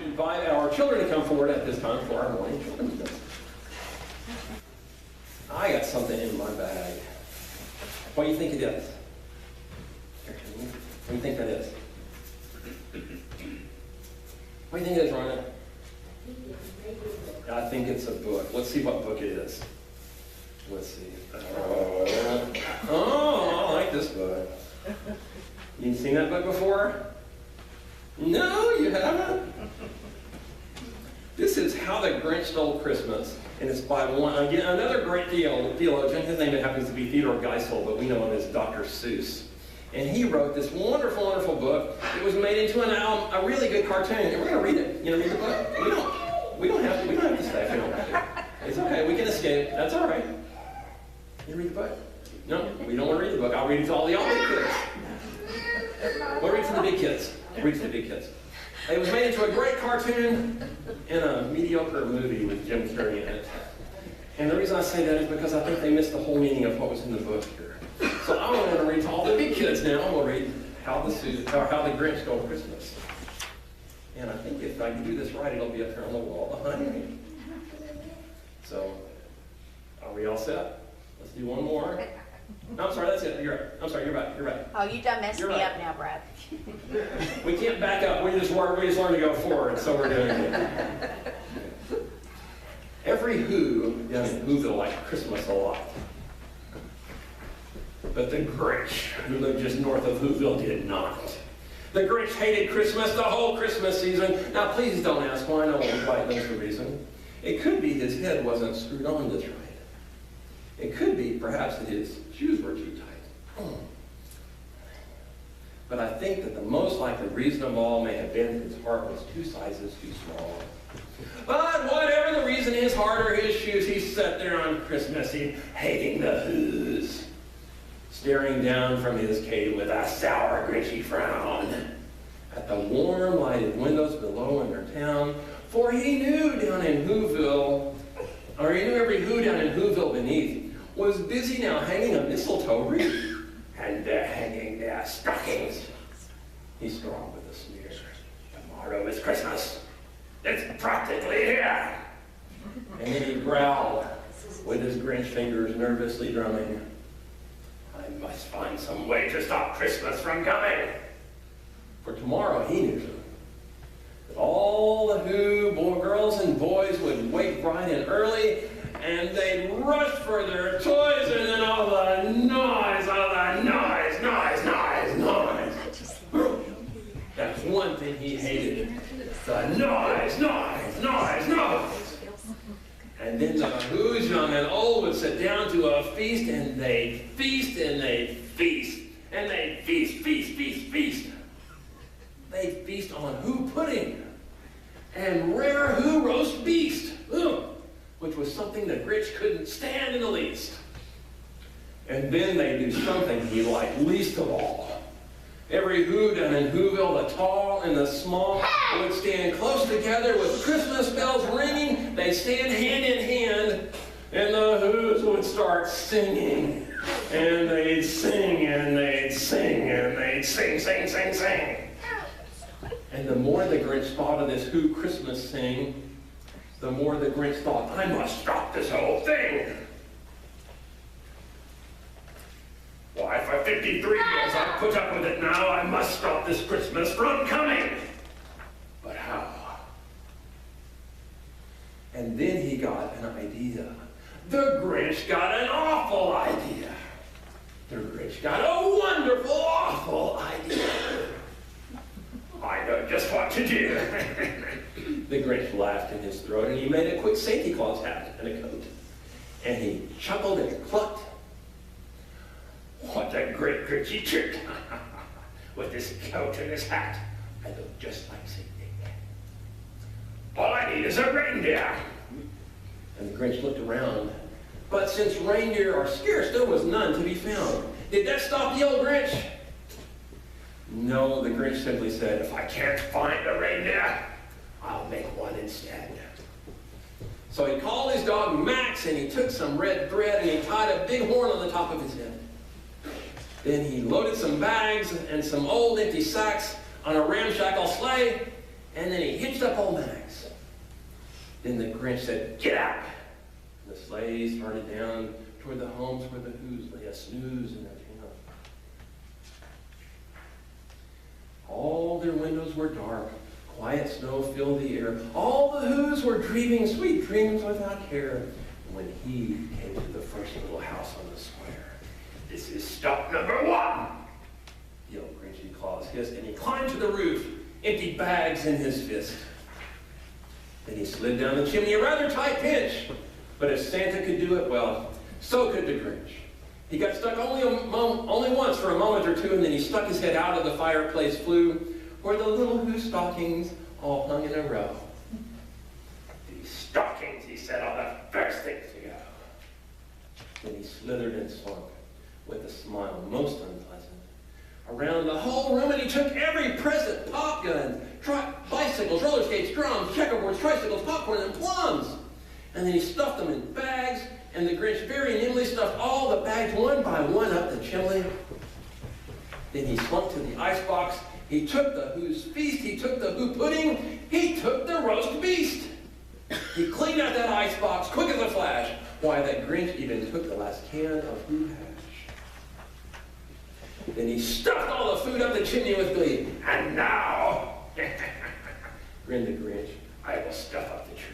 invite our children to come forward at this time for our morning children's business. I got something in my bag. What do you think it is? What do you think that is? What do you think it is, Rhonda? I think it's a book. Let's see what book it is. Let's see. Oh, I like this book. You've seen that book before? No, you haven't? This is How the Grinch Stole Christmas, and it's by another great theologian. His name happens to be Theodore Geisel, but we know him as Dr. Seuss. And he wrote this wonderful, wonderful book. It was made into a really good cartoon, and we're going to read it. You know, read the book. We don't have to stay if we don't have to. It's okay. We can escape. That's all right. You read the book? No, we don't want to read the book. I'll read it to all the big kids. We'll read it to the big kids. Read it to the big kids. It was made into a great cartoon and a mediocre movie with Jim Carrey in it. And the reason I say that is because I think they missed the whole meaning of what was in the book here. So I'm going to read to all the big kids now. I'm going to read How the Grinch Stole Christmas. And I think if I can do this right, it'll be up here on the wall behind me. So, are we all set? Let's do one more. No, I'm sorry, that's it. I'm sorry, you're back. Oh, you done messed me up now, Brad. We can't back up. We just learn to go forward, so we're doing it. Every Who down in Whoville liked Christmas a lot. But the Grinch, who lived just north of Whoville, did not. The Grinch hated Christmas the whole Christmas season. Now, please don't ask why. No one quite knows the reason. It could be his head wasn't screwed on just right. It could be, perhaps, that his shoes were too tight. But I think that the most likely reason of all may have been that his heart was 2 sizes too small. But whatever the reason, his heart or his shoes, he sat there on Christmas Eve, hating the Who's, staring down from his cave with a sour, grinchy frown at the warm, lighted windows below in their town. For he knew down in Whoville, or he knew every Who down in Whoville beneath, was busy now hanging a mistletoe wreath. And they're hanging their stockings. He scrawled with a sneer. Tomorrow is Christmas. It's practically here. And then he growled with his Grinch fingers nervously drumming. I must find some way to stop Christmas from coming. For tomorrow, he knew that all the Who girls and boys would wake bright and early, and they'd rush for their toys, and then all the noise. That's one thing he hated. The noise. And then the Who's young and old would sit down to a feast, and they'd feast, and they'd feast, and they'd feast. They'd feast on Who pudding and rare Who roast beast, which was something the Grinch couldn't stand in the least. And then they'd do something he liked least of all. Every Who down in Whoville, the tall and the small, would stand close together with Christmas bells ringing. They'd stand hand in hand, and the Who's would start singing. And they'd sing, and they'd sing, and they'd sing. And the more the Grinch thought of this Who Christmas sing, the more the Grinch thought, I must stop this whole thing. Why, for 53 years I've put up with it now. I must stop this Christmas from coming. But how? And then he got an idea. The Grinch got an awful idea. The Grinch got a wonderful, awful idea. I know just what to do. The Grinch laughed in his throat, and he made a quick Santa Claus hat and a coat. And he chuckled and clucked. What a great Grinchy trick. With this coat and this hat, I look just like St. Nick. All I need is a reindeer. And the Grinch looked around. But since reindeer are scarce, there was none to be found. Did that stop the old Grinch? No, the Grinch simply said, if I can't find a reindeer, I'll make one instead. So he called his dog Max, and he took some red thread, and he tied a big horn on the top of his head. Then he loaded some bags and some old empty sacks on a ramshackle sleigh, And then he hitched up old Max. Then the Grinch said, "Get out!" And the sleigh started down toward the homes where the Who's lay a snooze in their town. All their windows were dark. Quiet snow filled the air. All the Who's were dreaming sweet dreams without care. When he came to the first little house on the square. "This is stop number 1!" yelled Grinchy Claus hissed, and he climbed to the roof, empty bags in his fist. Then he slid down the chimney, a rather tight pinch. But if Santa could do it, well, so could the Grinch. He got stuck only once for a moment or two, and then he stuck his head out of the fireplace flue, where the little Who stockings all hung in a row. "These stockings," he said, "are the first things to go." Then he slithered and slunk, with a smile most unpleasant, around the whole room, and he took every present: pop guns, bicycles, roller skates, drums, checkerboards, tricycles, popcorn, and plums. And then he stuffed them in bags, and the Grinch very nimbly stuffed all the bags one by one up the chimney. Then he slunk to the icebox. He took the Who's feast. He took the Who pudding. He took the roast beast. He cleaned out that icebox quick as a flash. Why, that Grinch even took the last can of Who hash. Then he stuffed all the food up the chimney with glee. "And now," grinned the Grinch, "I will stuff up the tree."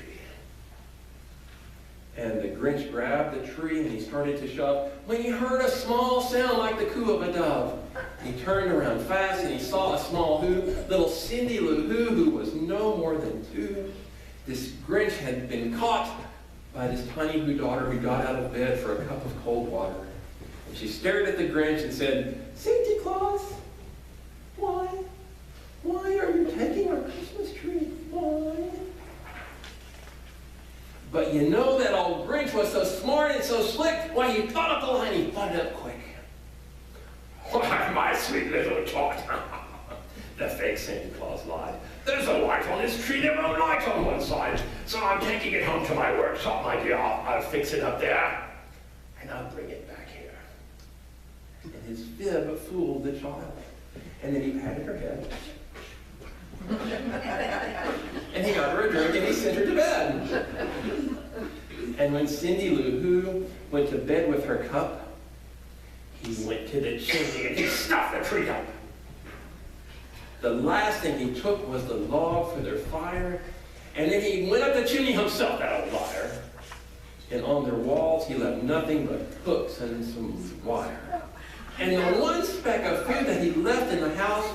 And the Grinch grabbed the tree and he started to shove when he heard a small sound like the coo of a dove. He turned around fast and he saw a small Who, little Cindy Lou Who, who was no more than 2. This Grinch had been caught by this tiny Who daughter who got out of bed for a cup of cold water. And she stared at the Grinch and said, "Santa Claus, why are you taking our Christmas tree? Why?" But you know that old Grinch was so smart and so slick, why, he thought up the line, he thought it up quick. "Why, my sweet little tot," the fake Santa Claus lied, "there's a light on this tree, there won't light on one side, so I'm taking it home to my workshop, my dear. I'll fix it up there, and I'll bring it back here." And his fib fooled the child. And then he patted her head. And he got her a drink and he sent her to bed. And when Cindy Lou Who went to bed with her cup, he went to the chimney and he stuffed the tree up. The last thing he took was the log for their fire, and then he went up the chimney himself, that old liar. And on their walls he left nothing but hooks and some wire. And the one speck of food that he left in the house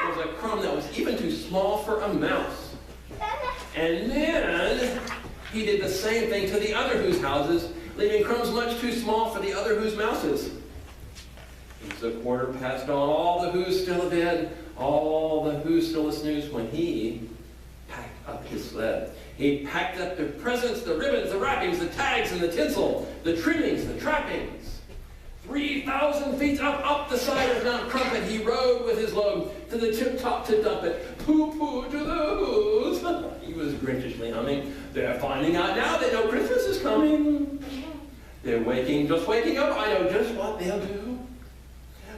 was a crumb that was even too small for a mouse. And then he did the same thing to the other Who's houses, leaving crumbs much too small for the other Who's mouses. It was a quarter past dawn, all the Who's still abed, all the Who's still a-snooze, when he packed up his sled. He packed up the presents, the ribbons, the wrappings, the tags, and the tinsel, the trimmings, the trappings. 3,000 feet up the side of Mount Crumpet, he rode with his load to the tip-top to dump it. Pooh-pooh to the Who's. He was Grinchishly humming. "They're finding out now they know Christmas is coming. They're just waking up. I know just what they'll do.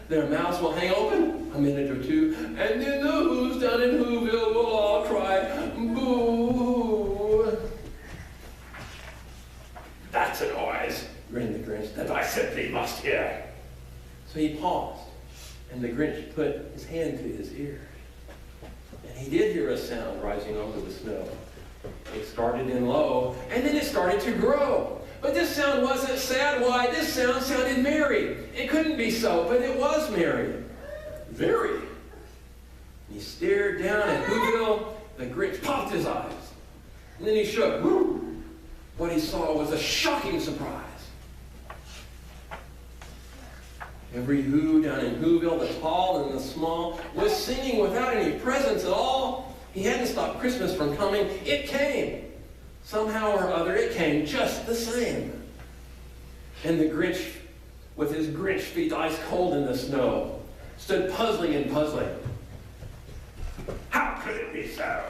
Their mouths will hang open a minute or two, and then the Who's down in Whoville will all cry, boo." "That's a noise," grinned the Grinch, "that I simply must hear." So he paused, and the Grinch put his hand to his ear. And he did hear a sound rising over the snow. It started in low, and then it started to grow. But this sound wasn't sad. Why, this sound sounded merry. It couldn't be so, but it was merry. Very. And he stared down at Whoville. The Grinch popped his eyes. And then he shook. Woo! What he saw was a shocking surprise. Every Who down in Whoville, the tall and the small, was singing without any presents at all. He hadn't stopped Christmas from coming. It came. Somehow or other, it came just the same. And the Grinch, with his Grinch feet ice cold in the snow, stood puzzling and puzzling. How could it be so?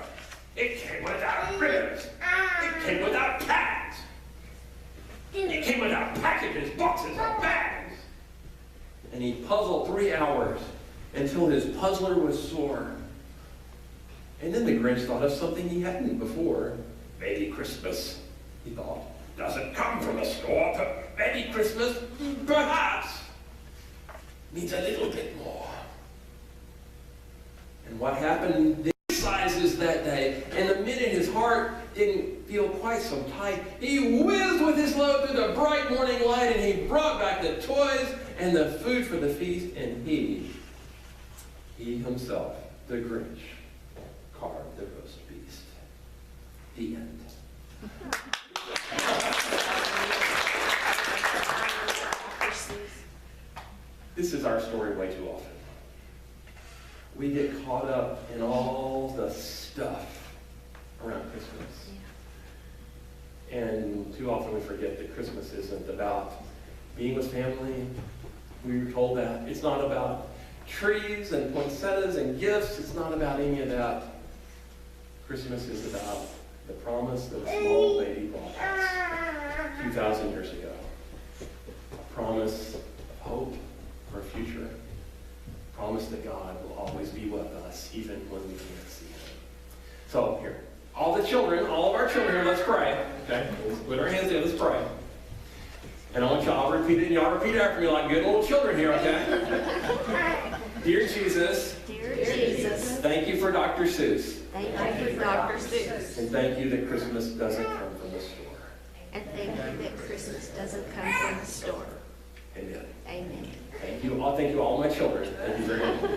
It came without ribbons. It came without tags. It came without packages, boxes, or bags. And he puzzled 3 hours until his puzzler was sore. And then the Grinch thought of something he hadn't before. Maybe Christmas, he thought, doesn't come from a store, but maybe Christmas, perhaps, means a little bit more. And what happened, the sizes that day, and the minute his heart didn't feel quite so tight, he whizzed with his load through the bright morning light, and he brought back the toys and the food for the feast, and he himself, the Grinch, carved the roast beast. The end. This is our story way too often. We get caught up in all the stuff around Christmas. And too often we forget that Christmas isn't about being with family. We were told that. It's not about trees and poinsettias and gifts. It's not about any of that. Christmas is about the promise that a small lady brought us 2,000 years ago. A promise of hope for a future. A promise that God will always be with us, even when we can't see Him. So here, all of our children here, let's pray. Okay? Let's put our hands in, let's pray. And I want y'all to repeat it, and y'all repeat it after me like good little children here, okay? Dear Jesus, thank you for Dr. Seuss. Thank you for Dr. Seuss. And thank you that Christmas doesn't come from the store. And thank you that Christmas doesn't come from the store. Amen. Amen. Thank you all my children. Thank you very much.